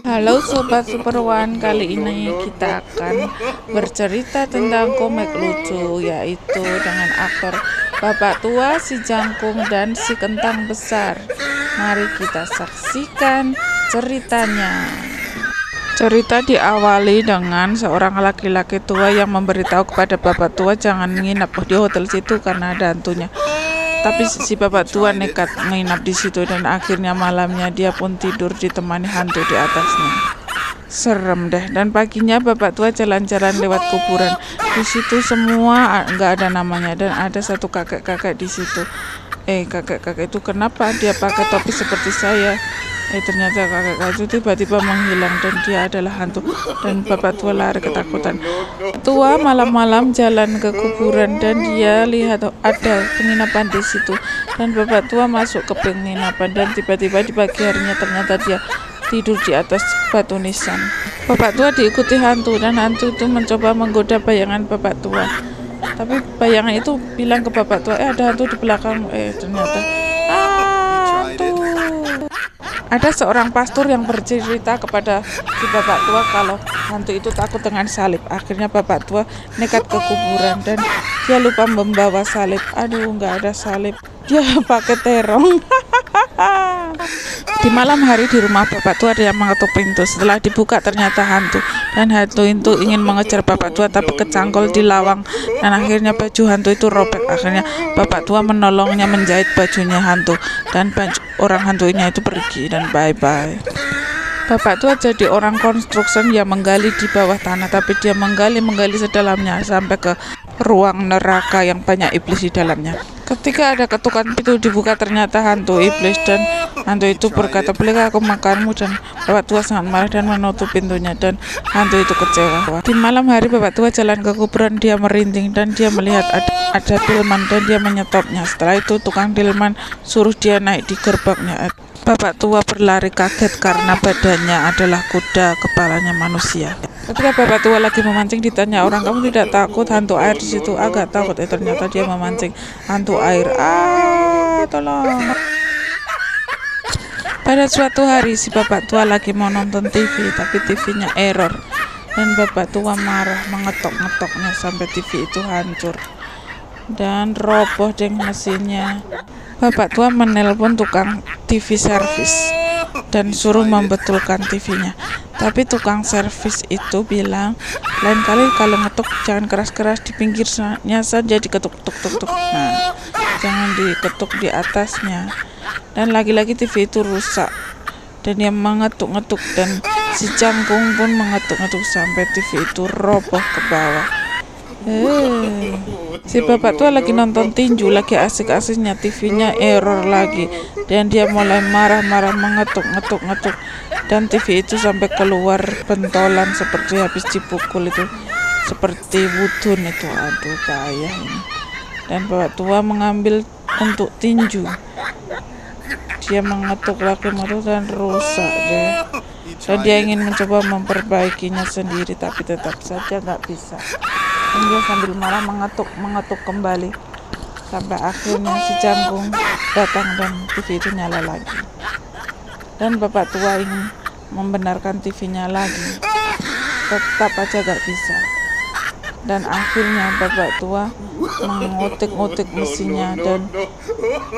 Halo Sobat Super One, kali ini kita akan bercerita tentang komik lucu, yaitu dengan aktor Bapak Tua, si Jangkung, dan si Kentang Besar. Mari kita saksikan ceritanya. Cerita diawali dengan seorang laki-laki tua yang memberitahu kepada Bapak Tua jangan menginap di hotel situ karena ada hantunya. Tapi si bapak tua nekat menginap di situ dan akhirnya malamnya dia pun tidur ditemani hantu di atasnya. Serem deh. Dan paginya bapak tua jalan-jalan lewat kuburan. Di situ semua nggak ada namanya dan ada satu kakek-kakek di situ. Kakek-kakek itu kenapa dia pakai topi seperti saya? Ternyata kakek-kakek itu tiba-tiba menghilang dan dia adalah hantu. Dan bapak tua lari ketakutan. Tua malam-malam jalan ke kuburan dan dia lihat ada penginapan di situ. Dan bapak tua masuk ke penginapan dan tiba-tiba di pagi harinya ternyata dia tidur di atas batu nisan. Bapak tua diikuti hantu dan hantu itu mencoba menggoda bayangan bapak tua. Tapi bayangan itu bilang ke bapak tua, ada hantu di belakang. Ternyata hantu. Ada seorang pastor yang bercerita kepada si bapak tua kalau hantu itu takut dengan salib. Akhirnya bapak tua nekat ke kuburan dan dia lupa membawa salib. Aduh, nggak ada salib. Dia pakai terong. Di malam hari di rumah bapak tua ada yang mengetuk pintu. Setelah dibuka ternyata hantu. Dan hantu itu ingin mengejar bapak tua tapi kecangkol di lawang. Dan akhirnya baju hantu itu robek. Akhirnya bapak tua menolongnya menjahit bajunya hantu. Dan orang hantunya itu pergi dan bye-bye. Bapak tua jadi orang construction yang menggali di bawah tanah. Tapi dia menggali sedalamnya sampai ke ruang neraka yang banyak iblis di dalamnya. Ketika ada ketukan pintu dibuka ternyata hantu iblis dan hantu itu berkata, bolehkah aku makanmu? Dan bapak tua sangat marah dan menutup pintunya dan hantu itu kecewa. Di malam hari bapak tua jalan ke kuburan, dia merinding dan dia melihat ada delman dan dia menyetopnya. Setelah itu tukang delman suruh dia naik di gerbangnya. Bapak tua berlari kaget karena badannya adalah kuda, kepalanya manusia. Ketika bapak tua lagi memancing ditanya orang, kamu tidak takut hantu air di situ? Agak takut. Ternyata dia memancing hantu air. Tolong. Pada suatu hari si bapak tua lagi mau nonton TV tapi TV-nya error dan bapak tua marah mengetok-ngetoknya sampai TV itu hancur dan roboh deh mesinnya. Bapak tua menelpon tukang TV servis dan suruh membetulkan TV-nya. Tapi tukang servis itu bilang, lain kali kalau ngetuk jangan keras-keras, di pinggirnya saja diketuk-tuk-tuk. Nah, jangan diketuk di atasnya. Dan lagi-lagi TV itu rusak dan dia mengetuk-ngetuk dan si Jangkung pun mengetuk-ngetuk sampai TV itu roboh ke bawah. Si bapak tua lagi nonton tinju, lagi asik-asiknya, TV-nya error lagi dan dia mulai marah-marah mengetuk-ngetuk dan TV itu sampai keluar bentolan seperti habis dipukul itu, seperti wudun itu. Aduh, payah ini. Dan bapak tua mengambil untuk tinju, dia mengetuk lagi dan rusak deh. Dan dia ingin mencoba memperbaikinya sendiri tapi tetap saja nggak bisa. Dan dia sambil marah mengetuk kembali sampai akhirnya si Jangkung datang dan TV itu nyala lagi. Dan bapak tua ingin membenarkan TV-nya lagi, tetap aja gak bisa. Dan akhirnya bapak tua mengutik-utik mesinnya dan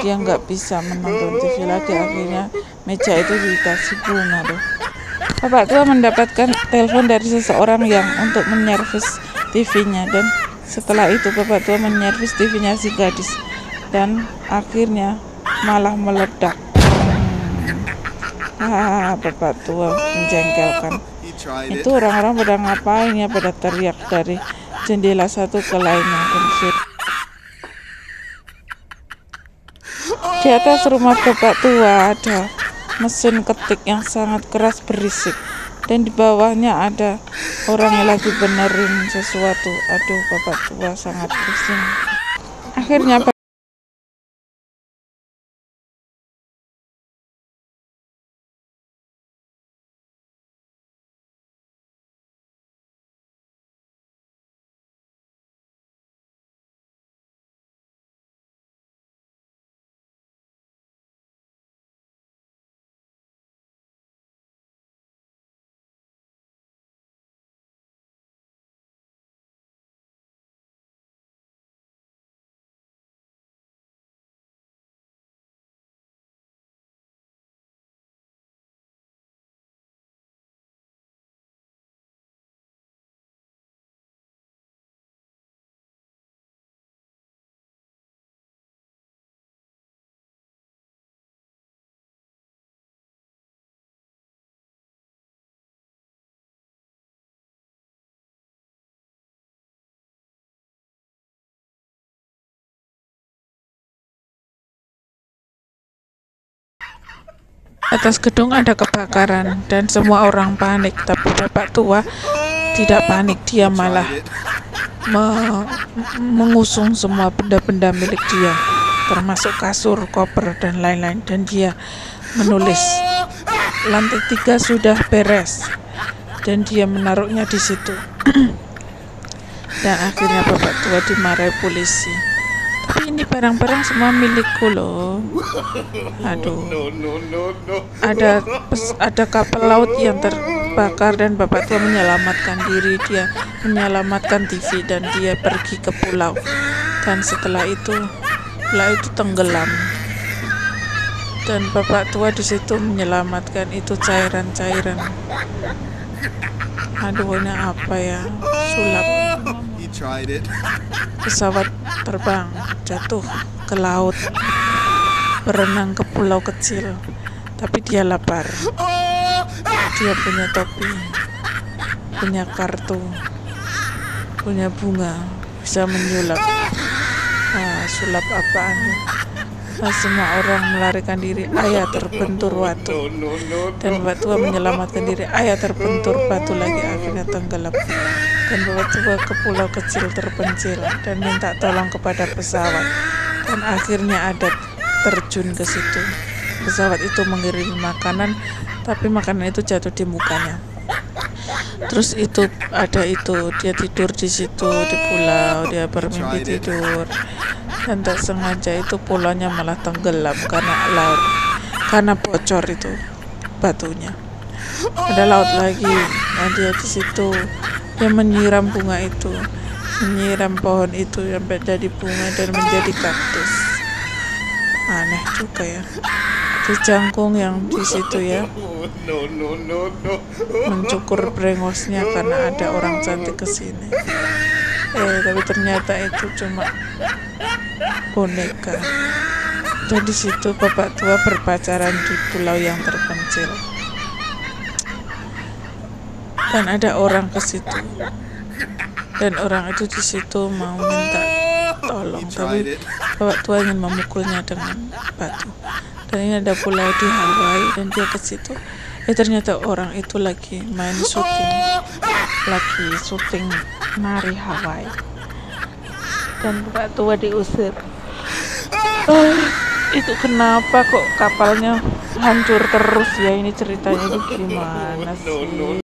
dia nggak bisa menonton TV lagi. Akhirnya meja itu dikasih bunga deh. Bapak tua mendapatkan telepon dari seseorang yang untuk menyervis TV-nya dan setelah itu bapak tua menyervis TV-nya si gadis dan akhirnya malah meledak. Bapak tua menjengkelkan. Itu orang-orang pada ngapain ya, pada teriak dari jendela satu ke lainnya. Di atas rumah bapak tua ada mesin ketik yang sangat keras berisik dan di bawahnya ada orang yang lagi benerin sesuatu. Aduh, bapak tua sangat pusing. Akhirnya Atas gedung ada kebakaran dan semua orang panik, tapi bapak tua tidak panik. Dia malah mengusung semua benda-benda milik dia, termasuk kasur, koper, dan lain-lain, dan dia menulis lantai 3 sudah beres, dan dia menaruhnya di situ. Dan akhirnya bapak tua dimarahi polisi. Tapi ini barang-barang semua milikku loh. Aduh. Ada kapal laut yang terbakar dan bapak tua menyelamatkan diri. Dia menyelamatkan TV dan dia pergi ke pulau. Dan setelah itu pulau itu tenggelam. Dan bapak tua di situ menyelamatkan itu cairan-cairan. Aduh, ini apa ya? Sulap. Pesawat terbang jatuh ke laut, berenang ke pulau kecil, tapi dia lapar. Dia punya topi, punya kartu, punya bunga, bisa menyulap. Sulap apaan? Semua orang melarikan diri. Ayah terbentur batu, dan bapak tua menyelamatkan diri. Ayah terbentur batu lagi, akhirnya tenggelam. Dan bapak tua ke pulau kecil terpencil dan minta tolong kepada pesawat. Dan akhirnya ada terjun ke situ. Pesawat itu mengirim makanan, tapi makanan itu jatuh di mukanya. Terus dia tidur di situ di pulau, dia bermimpi tidur. Dan tak sengaja itu pulaunya malah tenggelam karena bocor itu batunya. Ada laut lagi. Nah, dia di situ, dia menyiram bunga itu, menyiram pohon itu sampai jadi bunga dan menjadi kaktus. Aneh juga ya. Di jangkung yang di situ ya, mencukur brengosnya karena ada orang cantik kesini. Tapi ternyata itu cuma boneka. Dan di situ bapak tua berpacaran di pulau yang terpencil. Dan ada orang ke situ. Dan orang itu di situ mau minta tolong, tapi bapak tua ingin memukulnya dengan batu. Dan ini ada pulau di Hawaii dan dia ke situ. Ternyata orang itu lagi main syuting nari Hawaii. Dan bapak tua diusir. Itu kenapa kok kapalnya hancur terus ya? Ini ceritanya itu gimana sih?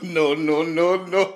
No, no, no, no.